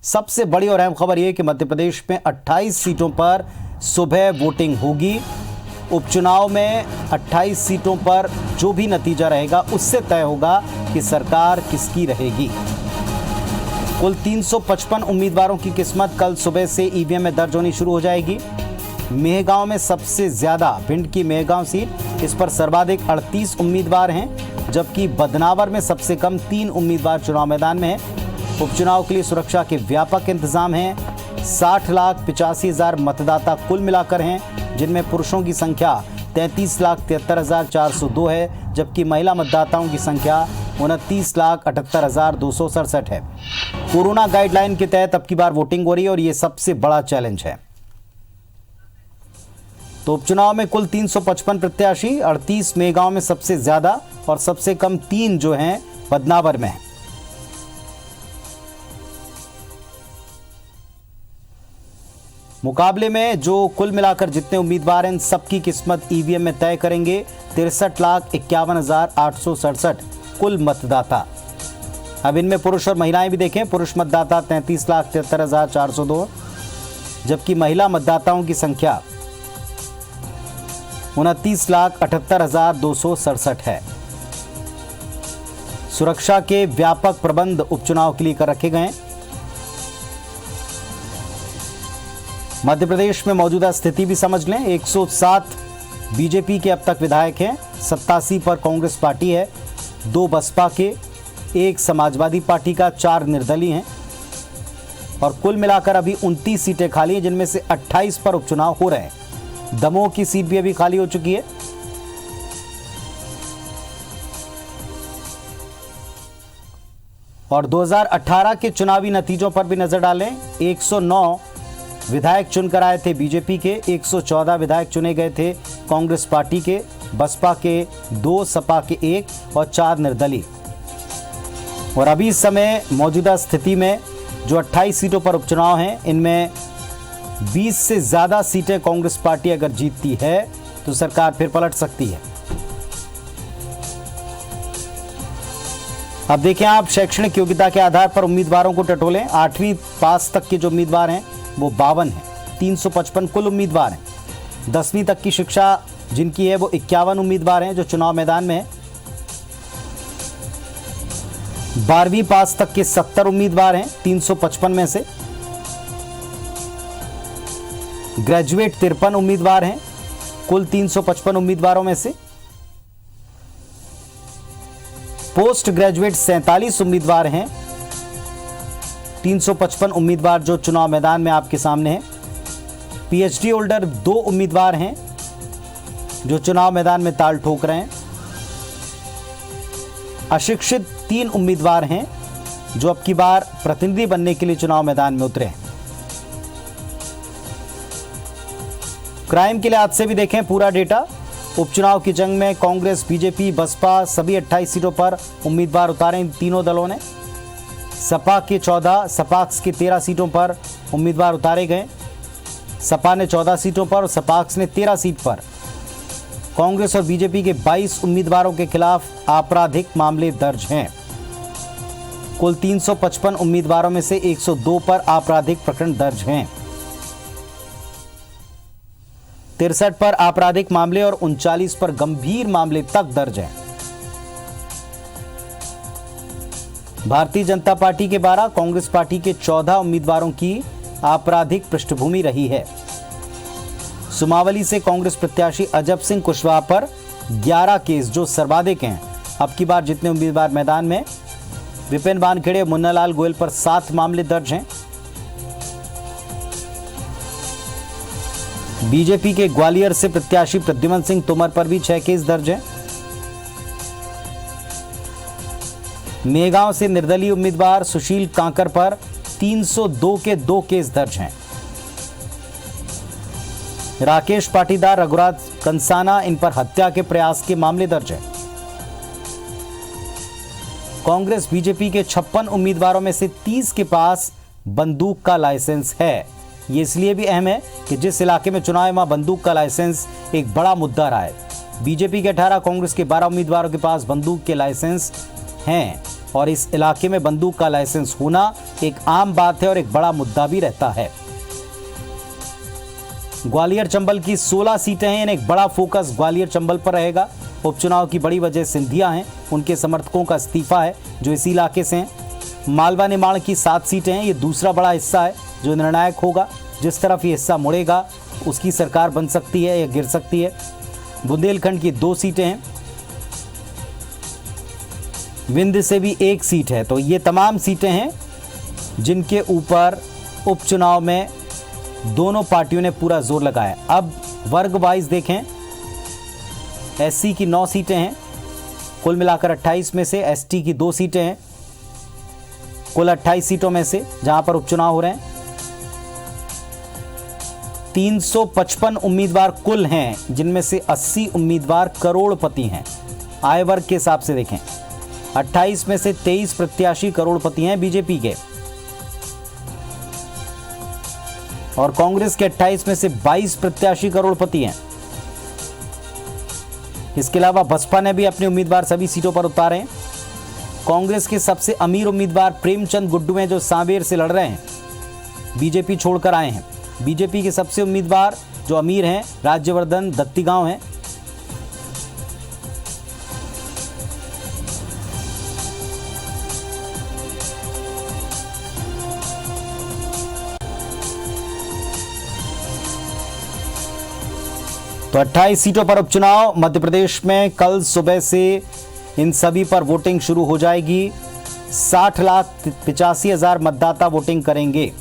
सबसे बड़ी और अहम खबर यह कि मध्य प्रदेश में 28 सीटों पर सुबह वोटिंग होगी। उपचुनाव में 28 सीटों पर जो भी नतीजा रहेगा उससे तय होगा कि सरकार किसकी रहेगी। कुल 355 उम्मीदवारों की किस्मत कल सुबह से ईवीएम में दर्ज होनी शुरू हो जाएगी। मेहगांव में सबसे ज्यादा भिंड की मेहगांव सीट, इस पर सर्वाधिक 38 उम्मीदवार हैं, जबकि बदनावर में सबसे कम 3 उम्मीदवार चुनाव मैदान में हैं। उपचुनाव के लिए सुरक्षा के व्यापक इंतजाम हैं। 60,85,000 मतदाता कुल मिलाकर हैं, जिनमें पुरुषों की संख्या 33,73,402 है, जबकि महिला मतदाताओं की संख्या 29,78,267 है। कोरोना गाइडलाइन के तहत अब की बार वोटिंग हो रही है और ये सबसे बड़ा चैलेंज है। तो उपचुनाव में कुल 355 प्रत्याशी, 38 मेहगांव में सबसे ज्यादा और सबसे कम 3 जो हैं बदनावर में हैं। मुकाबले में जो कुल मिलाकर जितने उम्मीदवार हैं सबकी किस्मत ईवीएम में तय करेंगे 63,51,867 कुल मतदाता। अब इनमें पुरुष और महिलाएं भी देखें। पुरुष मतदाता 33,73,402, जबकि महिला मतदाताओं की संख्या 29,78,267 है। सुरक्षा के व्यापक प्रबंध उपचुनाव के लिए कर रखे गए हैं। मध्य प्रदेश में मौजूदा स्थिति भी समझ लें। 107 बीजेपी के अब तक विधायक हैं, 87 पर कांग्रेस पार्टी है, 2 बसपा के, 1 समाजवादी पार्टी का, 4 निर्दलीय हैं और कुल मिलाकर अभी 29 सीटें खाली हैं, जिनमें से 28 पर उपचुनाव हो रहे हैं। दमोह की सीट भी अभी खाली हो चुकी है। और 2018 के चुनावी नतीजों पर भी नजर डालें। 109 विधायक चुनकर आए थे बीजेपी के, 114 विधायक चुने गए थे कांग्रेस पार्टी के, बसपा के 2, सपा के 1 और 4 निर्दलीय। और अभी इस समय मौजूदा स्थिति में जो 28 सीटों पर उपचुनाव हैं, इनमें 20 से ज्यादा सीटें कांग्रेस पार्टी अगर जीतती है तो सरकार फिर पलट सकती है। अब देखें आप, शैक्षणिक योग्यता के आधार पर उम्मीदवारों को टटोलें। 8वीं पास तक के जो उम्मीदवार हैं वो 52 हैं, 355 कुल उम्मीदवार हैं। 10वीं तक की शिक्षा जिनकी है वो 51 उम्मीदवार हैं जो चुनाव मैदान में हैं। 12वीं पास तक के 70 उम्मीदवार हैं 355 में से। ग्रेजुएट 53 उम्मीदवार हैं कुल 355 उम्मीदवारों में से। पोस्ट ग्रेजुएट 47 उम्मीदवार हैं, 355 उम्मीदवार जो चुनाव मैदान में आपके सामने हैं। पीएचडी होल्डर 2 उम्मीदवार हैं जो चुनाव मैदान में ताल ठोक रहे हैं। अशिक्षित 3 उम्मीदवार हैं जो अब की बार प्रतिनिधि बनने के लिए चुनाव मैदान में उतरे हैं। क्राइम के लिहाज से भी देखें पूरा डेटा। उपचुनाव की जंग में कांग्रेस, बीजेपी, बसपा सभी 28 सीटों पर उम्मीदवार उतारे इन तीनों दलों ने। सपा के 14, सपाक्स की 13 सीटों पर उम्मीदवार उतारे गए। सपा ने 14 सीटों पर और सपाक्स ने 13 सीट पर। कांग्रेस और बीजेपी के 22 उम्मीदवारों के खिलाफ आपराधिक मामले दर्ज हैं। कुल 355 उम्मीदवारों में से 102 पर आपराधिक प्रकरण दर्ज हैं। 63 पर आपराधिक मामले और 39 पर गंभीर मामले तक दर्ज हैं। भारतीय जनता पार्टी के 12, कांग्रेस पार्टी के 14 उम्मीदवारों की आपराधिक पृष्ठभूमि रही है। सुमावली से कांग्रेस प्रत्याशी अजब सिंह कुशवाहा पर 11 केस जो सर्वाधिक हैं अब की बार जितने उम्मीदवार मैदान में। विपिन वानखेड़े, मुन्नालाल गोयल पर 7 मामले दर्ज हैं। बीजेपी के ग्वालियर से प्रत्याशी प्रद्युमन सिंह तोमर पर भी 6 केस दर्ज हैं। मेहगांव से निर्दलीय उम्मीदवार सुशील कांकर पर 302 के 2 केस दर्ज हैं। राकेश पाटीदार, रघुराज कंसाना, इन पर हत्या के प्रयास के मामले दर्ज हैं। कांग्रेस बीजेपी के 56 उम्मीदवारों में से 30 के पास बंदूक का लाइसेंस है। ये इसलिए भी अहम है कि जिस इलाके में चुनाव है वहां बंदूक का लाइसेंस एक बड़ा मुद्दा रहा है। बीजेपी के 18, कांग्रेस के 12 उम्मीदवारों के पास बंदूक के लाइसेंस हैं और इस इलाके में बंदूक का लाइसेंस होना एक आम बात है और एक बड़ा मुद्दा भी रहता है। ग्वालियर चंबल की 16 सीटें हैं, एक बड़ा फोकस ग्वालियर चंबल पर रहेगा। उपचुनाव की बड़ी वजह सिंधिया हैं, उनके समर्थकों का इस्तीफा है जो इसी इलाके से हैं। मालवा निमाड़ की 7 सीटें हैं, ये दूसरा बड़ा हिस्सा है जो निर्णायक होगा। जिस तरफ ये हिस्सा मुड़ेगा उसकी सरकार बन सकती है या गिर सकती है। बुंदेलखंड की 2 सीटें हैं, विंध्य से भी 1 सीट है। तो ये तमाम सीटें हैं जिनके ऊपर उपचुनाव में दोनों पार्टियों ने पूरा जोर लगाया। अब वर्ग वाइज देखें, एससी की 9 सीटें हैं, कुल मिलाकर 28 में से एसटी की 2 सीटें हैं, कुल 28 सीटों में से जहां पर उपचुनाव हो रहे हैं। 355 उम्मीदवार कुल हैं, जिनमें से 80 उम्मीदवार करोड़पति हैं। आय वर्ग के हिसाब से देखें, 28 में से 23 प्रत्याशी करोड़पति हैं बीजेपी के, और कांग्रेस के 28 में से 22 प्रत्याशी करोड़पति हैं। इसके अलावा बसपा ने भी अपने उम्मीदवार सभी सीटों पर उतारे हैं। कांग्रेस के सबसे अमीर उम्मीदवार प्रेमचंद गुड्डू हैं जो सांवेर से लड़ रहे हैं, बीजेपी छोड़कर आए हैं। बीजेपी के सबसे उम्मीदवार जो अमीर हैं राज्यवर्धन दत्तीगांव हैं। तो 28 सीटों पर उपचुनाव मध्य प्रदेश में कल सुबह से इन सभी पर वोटिंग शुरू हो जाएगी। 60,85,000 मतदाता वोटिंग करेंगे।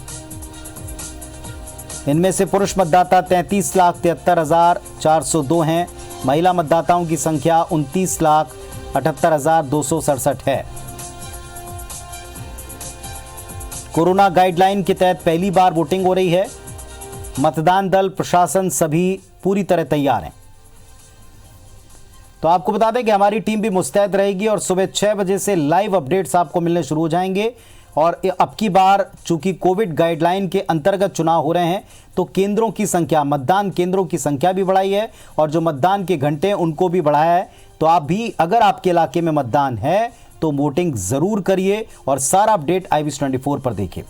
इनमें से पुरुष मतदाता 33,73,402 हैं। महिला मतदाताओं की संख्या 29,78,267 है। कोरोना गाइडलाइन के तहत पहली बार वोटिंग हो रही है। मतदान दल, प्रशासन सभी पूरी तरह तैयार हैं। तो आपको बता दें कि हमारी टीम भी मुस्तैद रहेगी और सुबह 6 बजे से लाइव अपडेट्स आपको मिलने शुरू हो जाएंगे। और अब की बार चूंकि कोविड गाइडलाइन के अंतर्गत चुनाव हो रहे हैं तो केंद्रों की संख्या, मतदान केंद्रों की संख्या भी बढ़ाई है और जो मतदान के घंटे उनको भी बढ़ाया है। तो आप भी अगर आपके इलाके में मतदान है तो वोटिंग जरूर करिए और सारा अपडेट IVS 24 पर देखिए।